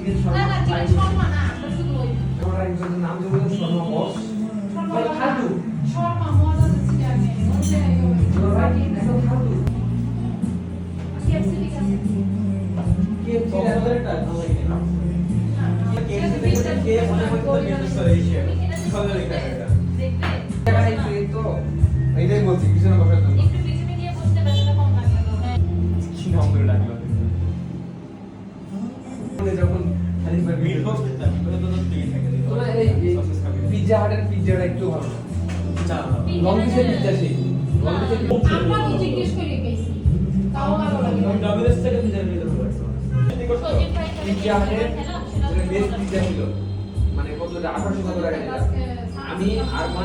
chicken না শর্মা না chicken Sharma না আমরা শুধু ওই ওরা একজনের নাম দিয়ে বলেন শর্মা বস ভাই খালু শর্মা মজা দিচ্ছি আমি তোর ভাই একদম খালু কেএফসি ঠিক আছে কে কম্পিউটারটা ভালো লাগে না কেএফসি থেকে কে মনে করতে বিজনেস করে এই শেয়ার ভালো লেখা এটা দেখবে টাকা এই তো এইটাই বলছি পিছনে বসার জন্য একটু পিছনে গিয়ে বসতে ব্যথাটা কম লাগবে তো হ্যাঁ কি নাম করে ডাকলো মানে যখন খালি মিট বক্স দিতাম ওটা তো ঠিক থাকে তোমরা এই পিৎজা হাটের পিৎজাটা একটু ভালো চা লং ডিসের পিৎজা সেই লং ডিসের আমরা তো জিজ্ঞেস করে গেছি তাও ভালো লাগে ডমিনোস থেকে পিজা নিতে পারছো সজিব ভাই পিৎজা হাটের বেস্ট পিৎজা ছিল মানে কত 1800 টাকা লাগে এটা আমি আর মা